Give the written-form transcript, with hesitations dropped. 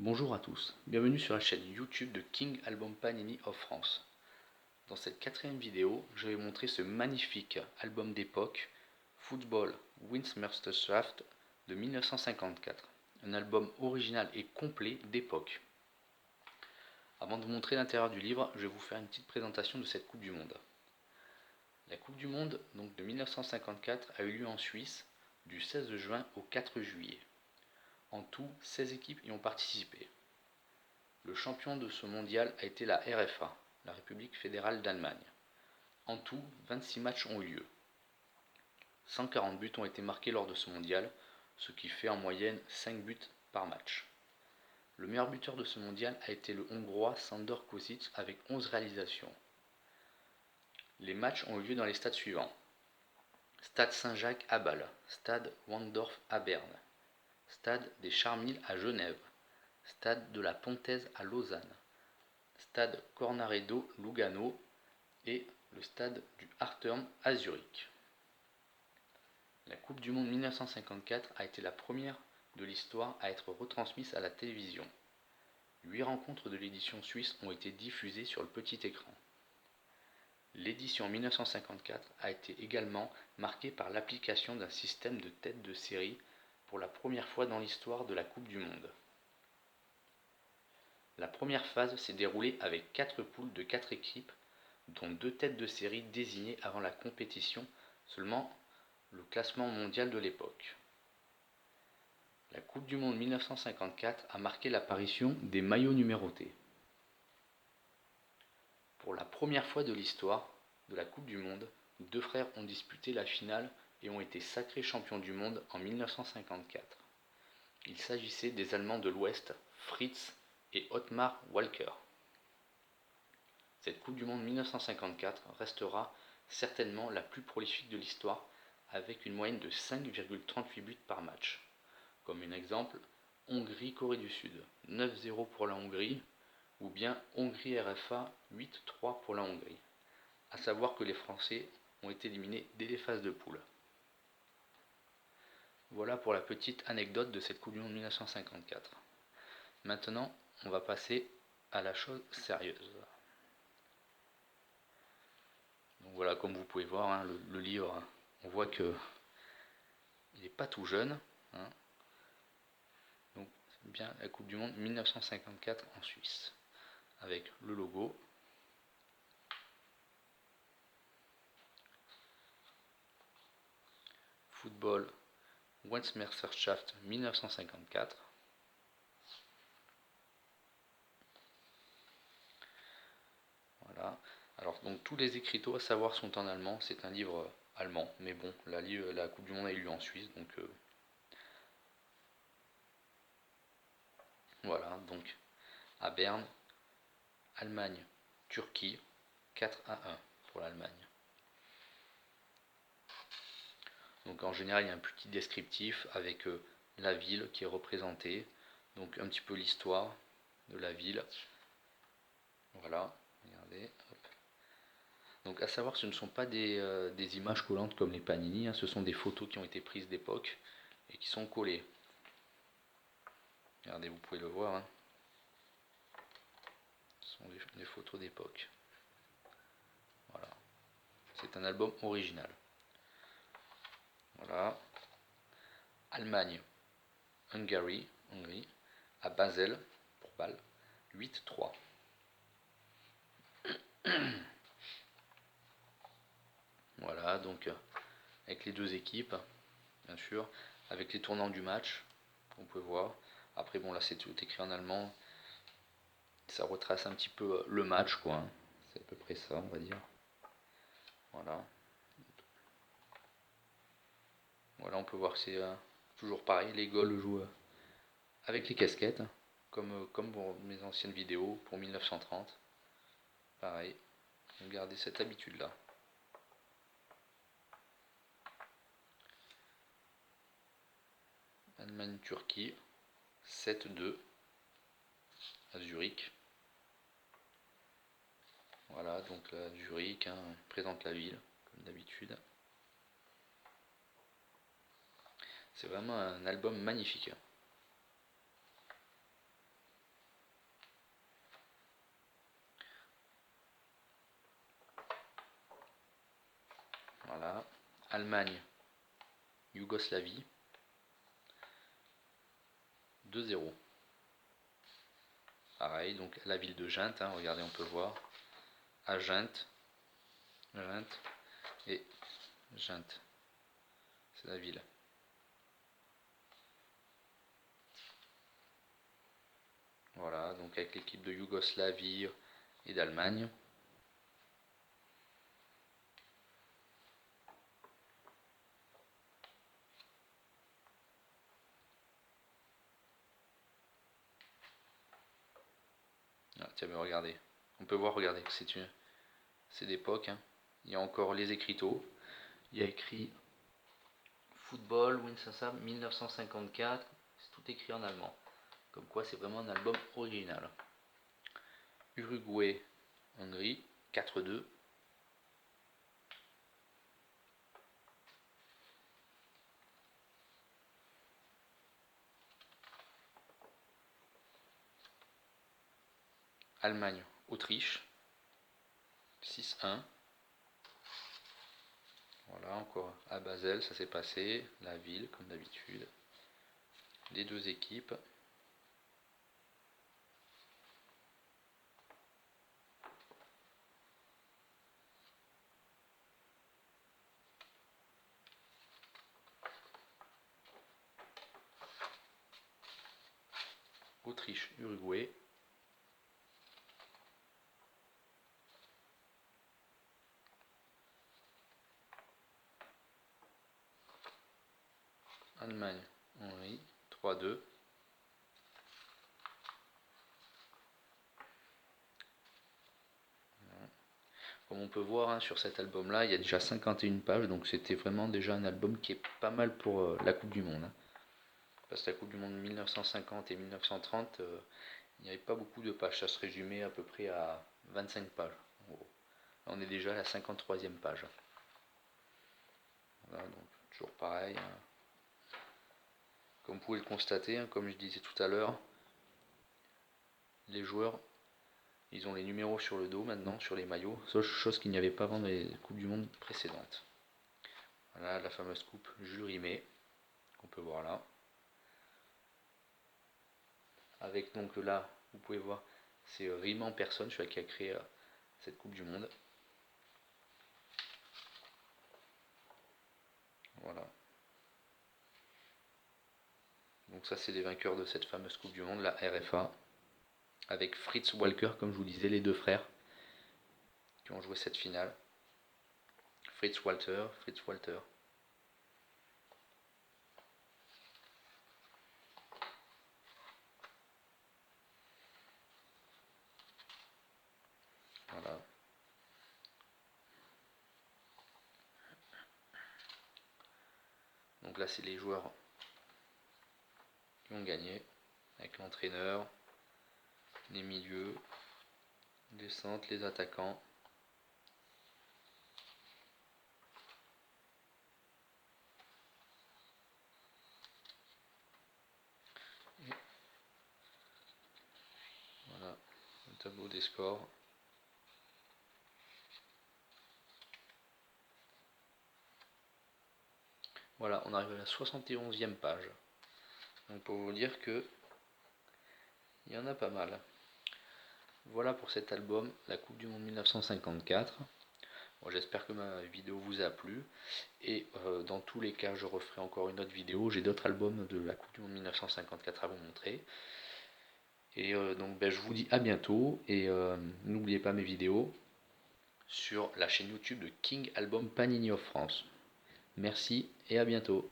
Bonjour à tous, bienvenue sur la chaîne YouTube de King Album Panini of France. Dans cette quatrième vidéo, je vais montrer ce magnifique album d'époque, Football Wins-Meisterschaft de 1954. Un album original et complet d'époque. Avant de vous montrer l'intérieur du livre, je vais vous faire une petite présentation de cette Coupe du Monde. La Coupe du Monde donc, de 1954 a eu lieu en Suisse du 16 juin au 4 juillet. En tout, 16 équipes y ont participé. Le champion de ce mondial a été la RFA, la République fédérale d'Allemagne. En tout, 26 matchs ont eu lieu. 140 buts ont été marqués lors de ce mondial, ce qui fait en moyenne 5 buts par match. Le meilleur buteur de ce mondial a été le Hongrois Sándor Kosic avec 11 réalisations. Les matchs ont eu lieu dans les stades suivants. Stade Saint-Jacques à Bâle, Stade Wandorf à Berne, Stade des Charmilles à Genève, Stade de la Pontaise à Lausanne, Stade Cornaredo Lugano et le stade du Hartturm à Zurich. La Coupe du Monde 1954 a été la première de l'histoire à être retransmise à la télévision. 8 rencontres de l'édition suisse ont été diffusées sur le petit écran. L'édition 1954 a été également marquée par l'application d'un système de tête de série pour la première fois dans l'histoire de la Coupe du Monde. La première phase s'est déroulée avec 4 poules de 4 équipes, dont 2 têtes de série désignées avant la compétition, seulement le classement mondial de l'époque. La Coupe du Monde 1954 a marqué l'apparition des maillots numérotés. Pour la première fois de l'histoire de la Coupe du Monde, 2 frères ont disputé la finale et ont été sacrés champions du monde en 1954. Il s'agissait des Allemands de l'Ouest, Fritz et Ottmar Walker. Cette Coupe du Monde 1954 restera certainement la plus prolifique de l'histoire avec une moyenne de 5,38 buts par match. Comme un exemple, Hongrie-Corée du Sud, 9-0 pour la Hongrie, ou bien Hongrie-RFA, 8-3 pour la Hongrie. A savoir que les Français ont été éliminés dès les phases de poule. Voilà pour la petite anecdote de cette Coupe du Monde 1954. Maintenant, on va passer à la chose sérieuse. Donc voilà, comme vous pouvez voir, hein, le livre, on voit que il n'est pas tout jeune. Hein. Donc c'est bien la Coupe du Monde 1954 en Suisse, avec le logo. Football Westmeisterschaft 1954. Voilà. Alors donc tous les écriteaux à savoir sont en allemand, c'est un livre allemand, mais bon, la Coupe du Monde a eu lieu en Suisse, donc voilà, donc à Berne, Allemagne, Turquie, 4-1 pour l'Allemagne. Donc en général, il y a un petit descriptif avec la ville qui est représentée, donc un petit peu l'histoire de la ville. Voilà, regardez. Hop. Donc à savoir que ce ne sont pas des images collantes comme les Panini, hein, ce sont des photos qui ont été prises d'époque et qui sont collées. Regardez, vous pouvez le voir. Hein. Ce sont des photos d'époque. Voilà. C'est un album original. Voilà. Allemagne, Hongrie, à Basel, pour Bâle, 8-3. Voilà, donc avec les deux équipes, bien sûr, avec les tournants du match, on peut voir. Après, bon, là c'est tout écrit en allemand, ça retrace un petit peu le match, quoi. Hein. C'est à peu près ça, on va dire. Voilà. Voilà, on peut voir que c'est toujours pareil. Les Gaules jouent avec les casquettes, comme pour mes anciennes vidéos pour 1930. Pareil, on gardait cette habitude-là. Allemagne-Turquie, 7-2 à Zurich. Voilà, donc Zurich hein, présente la ville, comme d'habitude. C'est vraiment un album magnifique. Allemagne, Yougoslavie, 2-0. Pareil, donc la ville de Gent, hein, regardez, on peut voir. À Gent, et Gent, c'est la ville. Voilà, donc avec l'équipe de Yougoslavie et d'Allemagne. Ah, tiens, mais regardez, on peut voir, regardez, que c'est d'époque. Hein. Il y a encore les écriteaux. Il y a écrit Football, Winston 1954. C'est tout écrit en allemand. Comme quoi, c'est vraiment un album original. Uruguay, Hongrie, 4-2. Allemagne, Autriche, 6-1. Voilà, encore à Basel, ça s'est passé. La ville, comme d'habitude. Les deux équipes. Autriche, Uruguay. Allemagne, Hongrie, 3-2. Comme on peut voir hein, sur cet album là, il y a déjà 51 pages, donc c'était vraiment déjà un album qui est pas mal pour la Coupe du Monde. Hein. Parce que la Coupe du Monde 1950 et 1930, il n'y avait pas beaucoup de pages, ça se résumait à peu près à 25 pages. En gros. Là, on est déjà à la 53e page. Voilà, donc toujours pareil. Hein. Comme vous pouvez le constater, hein, comme je disais tout à l'heure, les joueurs, ils ont les numéros sur le dos maintenant, sur les maillots, chose qu'il n'y avait pas avant dans les Coupes du Monde précédentes. Voilà la fameuse coupe Jules Rimet, qu'on peut voir là. Avec donc là, vous pouvez voir, c'est Rimet en personne, celui qui a créé cette Coupe du Monde. Voilà. Donc ça c'est les vainqueurs de cette fameuse Coupe du Monde, la RFA. Avec Fritz Walker, comme je vous disais, les deux frères qui ont joué cette finale. Fritz Walter. Voilà. Donc là c'est les joueurs qui ont gagné, avec l'entraîneur, les milieux, les centres, les attaquants. Et voilà le tableau des scores. Voilà, on arrive à la 71e page. Donc pour vous dire que il y en a pas mal. Voilà pour cet album, la Coupe du Monde 1954. Bon, j'espère que ma vidéo vous a plu. Et dans tous les cas, je referai encore une autre vidéo. J'ai d'autres albums de la Coupe du Monde 1954 à vous montrer. Et donc ben, je vous dis à bientôt. Et n'oubliez pas mes vidéos sur la chaîne YouTube de King Album Panini of France. Merci et à bientôt.